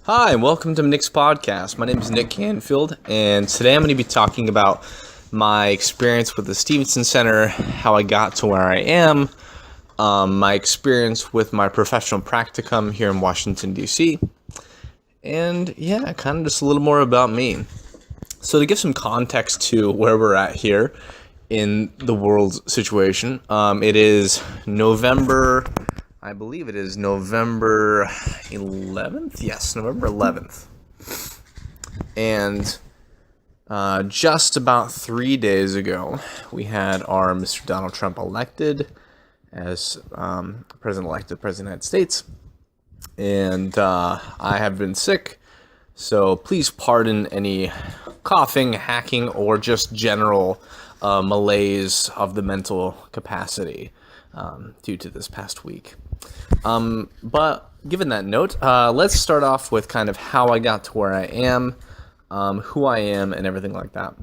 Hi, and welcome to Nick's podcast. My name is Nick Canfield, and today I'm going to be talking about my experience with the Stevenson Center, how I got to where I am, my experience with my professional practicum here in Washington, D.C., and kind of just a little more about me. So to give some context to where we're at here in the world situation, it is November, I believe it is November 11th? Yes, November 11th. And just about 3 days ago, we had our Mr. Donald Trump elected as President-elect of the President of the United States. And I have been sick, so please pardon any coughing, hacking, or just general malaise of the mental capacity due to this past week. But given that note, let's start off with kind of how I got to where I am, who I am, and everything like that.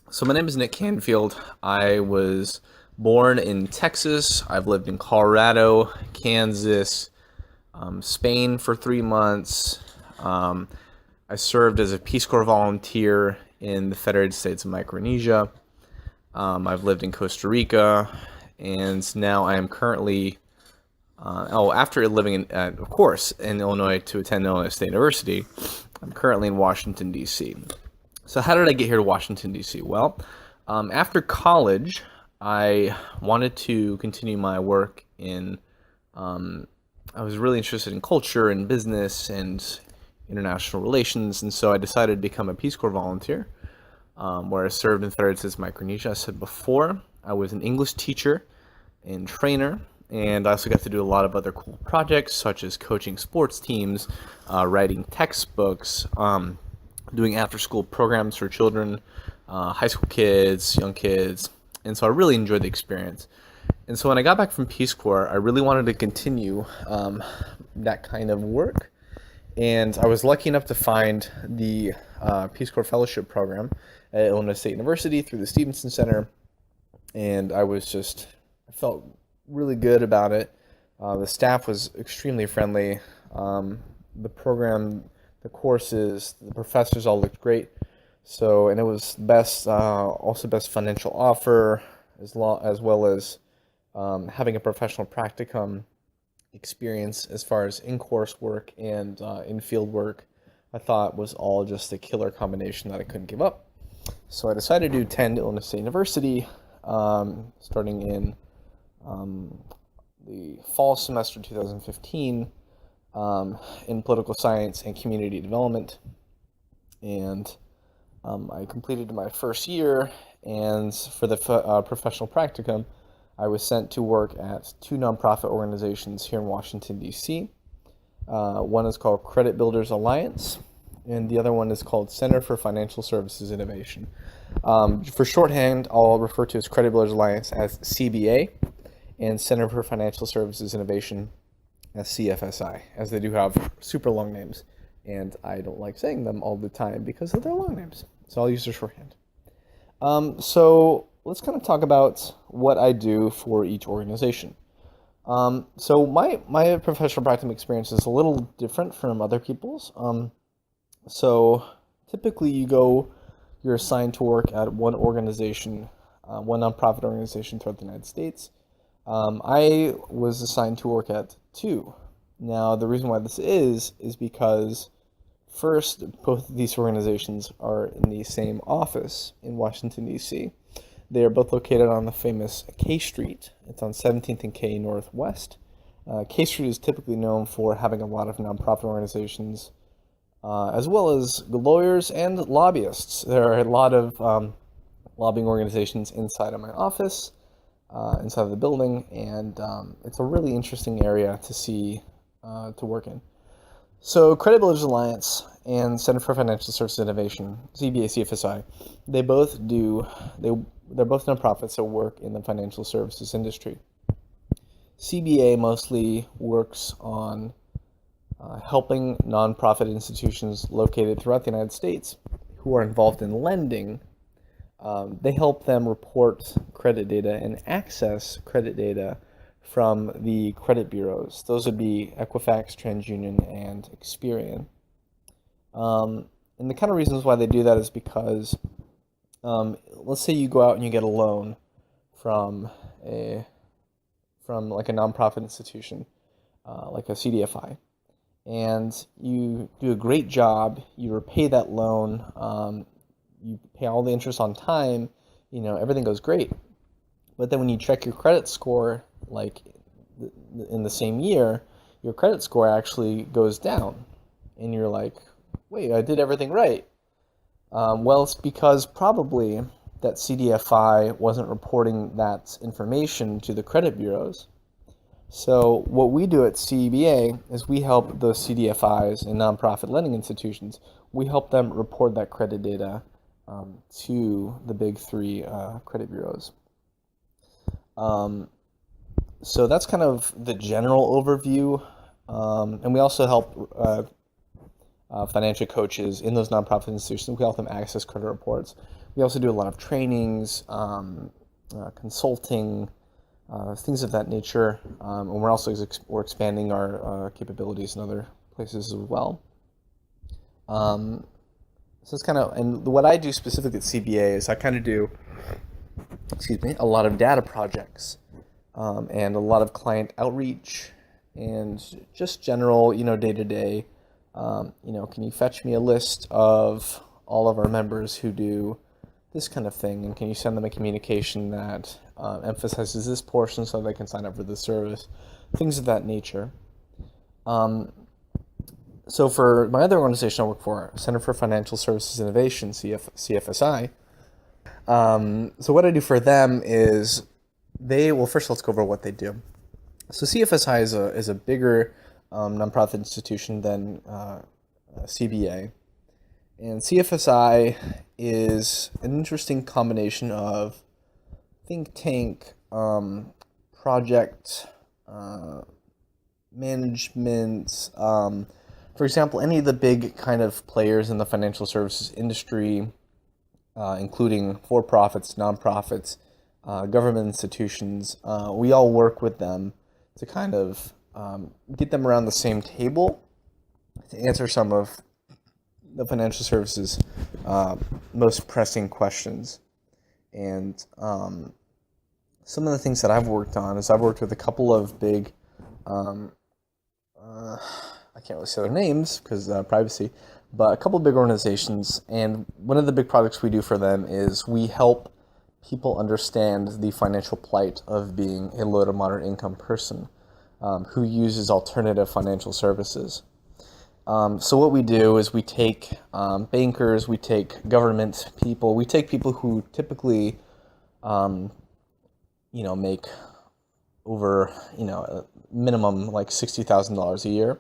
So my name is Nick Canfield. I was born in Texas. I've lived in Colorado, Kansas, Spain for 3 months. I served as a Peace Corps volunteer in the Federated States of Micronesia. I've lived in Costa Rica, and now I am currently, after living of course, in Illinois to attend Illinois State University, I'm currently in Washington, D.C. So how did I get here to Washington, D.C.? Well, after college, I wanted to continue my work in, I was really interested in culture and business and international relations, and so I decided to become a Peace Corps volunteer, where I served in Federated States of Micronesia. I said before, I was an English teacher and trainer, and I also got to do a lot of other cool projects, such as coaching sports teams, writing textbooks, doing after-school programs for children, high school kids, young kids, and so I really enjoyed the experience. And so when I got back from Peace Corps, I really wanted to continue that kind of work. And I was lucky enough to find the Peace Corps Fellowship Program at Illinois State University through the Stevenson Center. And I felt really good about it. The staff was extremely friendly. The program, the courses, the professors all looked great. So, and it was also best financial offer, as well as having a professional practicum experience as far as in-course work and in-field work. I thought was all just a killer combination that I couldn't give up. So I decided to attend Illinois State University, starting in the fall semester 2015 in political science and community development. And I completed my first year, and for the professional practicum, I was sent to work at two nonprofit organizations here in Washington, D.C. One is called Credit Builders Alliance, and the other one is called Center for Financial Services Innovation. For shorthand, I'll refer to as Credit Builders Alliance as CBA, and Center for Financial Services Innovation as CFSI, as they do have super long names, and I don't like saying them all the time because of their long names, so I'll use their shorthand. So let's kind of talk about what I do for each organization. So my professional practicum experience is a little different from other people's. So typically you're assigned to work at one organization, one nonprofit organization throughout the United States. I was assigned to work at two. Now, the reason why this is because first, both of these organizations are in the same office in Washington, D.C. They are both located on the famous K Street. It's on 17th and K Northwest. K Street is typically known for having a lot of nonprofit organizations, as well as lawyers and lobbyists. There are a lot of lobbying organizations inside of my office, inside of the building, and it's a really interesting area to see, to work in. So Credit Builders Alliance and Center for Financial Services Innovation, CBA, CFSI, they're both nonprofits that work in the financial services industry. CBA mostly works on helping nonprofit institutions located throughout the United States who are involved in lending. They help them report credit data and access credit data from the credit bureaus. Those would be Equifax, TransUnion, and Experian. And the kind of reasons why they do that is because, let's say you go out and you get a loan from a like a nonprofit institution, like a CDFI, and you do a great job. You repay that loan. You pay all the interest on time. Everything goes great. But then when you check your credit score, like in the same year, your credit score actually goes down, and you're like, wait, I did everything right. Well, it's because probably that CDFI wasn't reporting that information to the credit bureaus. So what we do at CEBA is we help those CDFIs and nonprofit lending institutions. We help them report that credit data to the big three credit bureaus. So that's kind of the general overview. And we also help financial coaches in those nonprofit institutions. We help them access credit reports. We also do a lot of trainings, consulting, things of that nature. And we're also expanding our capabilities in other places as well. So it's kind of, and what I do specifically at CBA is I kind of do, a lot of data projects, and a lot of client outreach, and just general, day to day. Can you fetch me a list of all of our members who do this kind of thing, and can you send them a communication that emphasizes this portion so they can sign up for this service, things of that nature. So for my other organization I work for, Center for Financial Services Innovation, CFSI, so what I do for them is first let's go over what they do. So CFSI is a bigger nonprofit institution than CBA. And CFSI is an interesting combination of think tank, project management. For example, any of the big kind of players in the financial services industry, including for-profits, nonprofits, government institutions, we all work with them to kind of get them around the same table to answer some of the financial services most pressing questions. And some of the things that I've worked on is I've worked with a couple of big, I can't really say their names because privacy, but a couple of big organizations. And one of the big projects we do for them is we help people understand the financial plight of being a low to moderate income person who uses alternative financial services. So what we do is we take bankers, we take government people, we take people who typically, make over, minimum like $60,000 a year,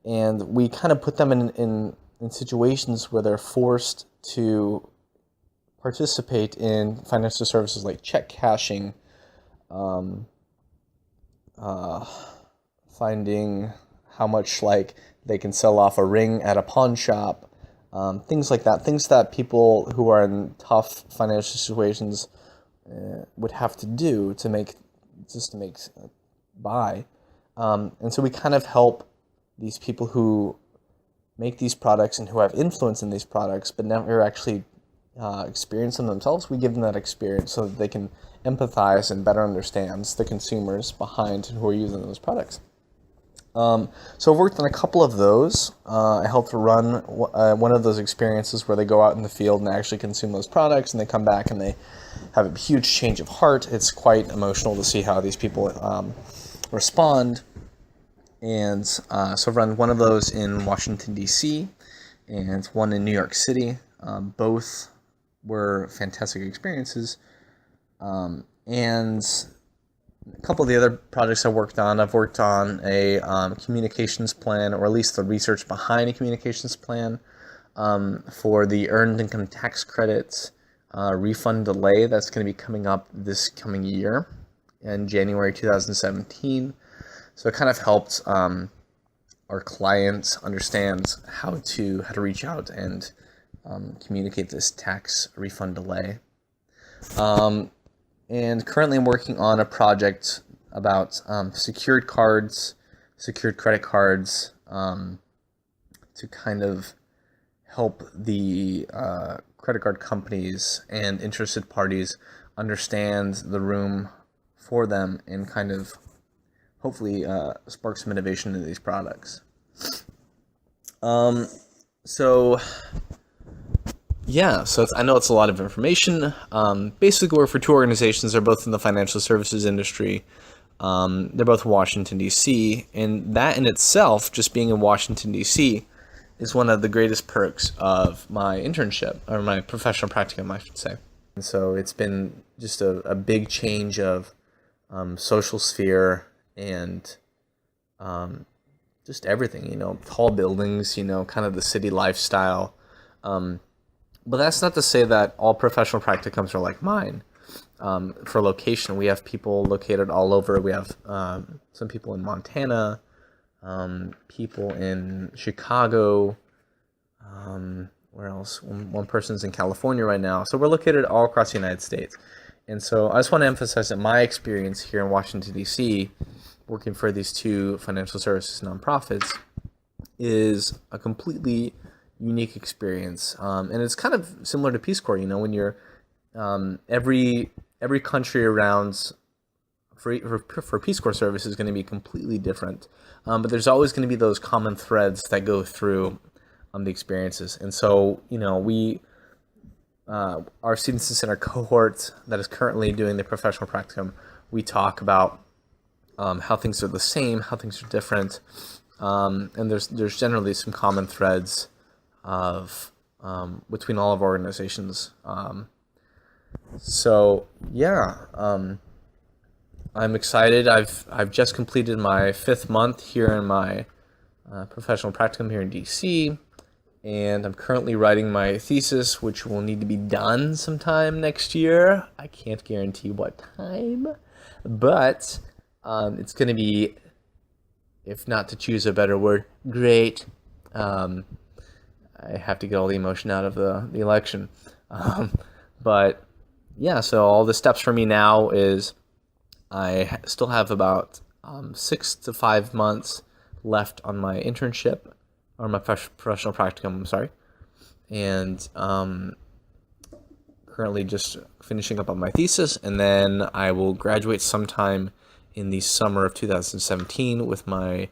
and we kind of put them in situations where they're forced to participate in financial services like check cashing, finding how much they can sell off a ring at a pawn shop, things like that, things that people who are in tough financial situations would have to do to make buy. And so we kind of help these people who make these products and who have influence in these products but never actually experience them themselves. We give them that experience so that they can empathize and better understand the consumers behind who are using those products. So I've worked on a couple of those. I helped run one of those experiences where they go out in the field and actually consume those products, and they come back and they have a huge change of heart. It's quite emotional to see how these people respond. And so I've run one of those in Washington, D.C., and one in New York City. Both were fantastic experiences. And a couple of the other projects I've worked on a communications plan, or at least the research behind a communications plan for the earned income tax credits refund delay that's going to be coming up this coming year in January 2017. So it kind of helped our clients understand how to reach out and communicate this tax refund delay. And currently I'm working on a project about secured credit cards, to kind of help the credit card companies and interested parties understand the room for them and kind of hopefully spark some innovation in these products. So I know it's a lot of information. Basically, we work for two organizations. They're both in the financial services industry. They're both in Washington, D.C., and that in itself, just being in Washington, D.C., is one of the greatest perks of my internship, or my professional practicum, I should say. And so it's been just a big change of social sphere and just everything, tall buildings, kind of the city lifestyle. But that's not to say that all professional practicums are like mine. For location, we have people located all over. We have some people in Montana, people in Chicago. Where else? One person's in California right now. So we're located all across the United States. And so I just want to emphasize that my experience here in Washington, D.C., working for these two financial services nonprofits, is a completely unique experience. And it's kind of similar to Peace Corps, when you're every country around for Peace Corps service is going to be completely different. But there's always going to be those common threads that go through the experiences. And so, we, our Stevenson Center cohort that is currently doing the professional practicum, we talk about how things are the same, how things are different. And there's generally some common threads of between all of our organizations. I'm excited. I've just completed my 5th month here in my professional practicum here in DC, and I'm currently writing my thesis, which will need to be done sometime next year. I can't guarantee what time, but it's going to be, if not to choose a better word, great. I have to get all the emotion out of the election. But yeah, so all the steps for me now is I still have about 6 to 5 months left on my internship, or my professional practicum, I'm sorry. And currently just finishing up on my thesis, and then I will graduate sometime in the summer of 2017 with my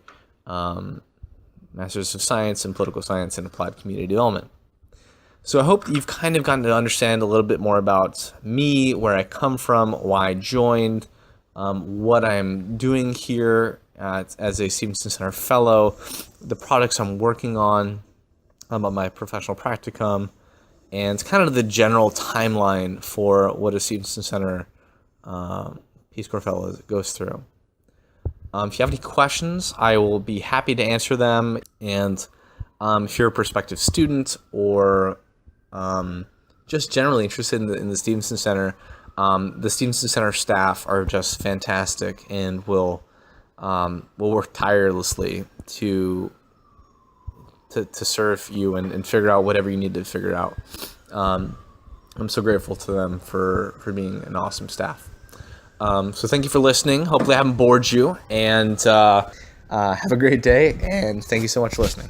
Master's of Science in Political Science and Applied Community Development. So I hope you've kind of gotten to understand a little bit more about me, where I come from, why I joined, what I'm doing here as a Stevenson Center Fellow, the products I'm working on my professional practicum, and kind of the general timeline for what a Stevenson Center Peace Corps Fellow goes through. If you have any questions, I will be happy to answer them. And if you're a prospective student or just generally interested in the Stevenson Center, the Stevenson Center staff are just fantastic and will work tirelessly to serve you and figure out whatever you need to figure out. I'm so grateful to them for being an awesome staff. So thank you for listening. Hopefully I haven't bored you, and have a great day, and thank you so much for listening.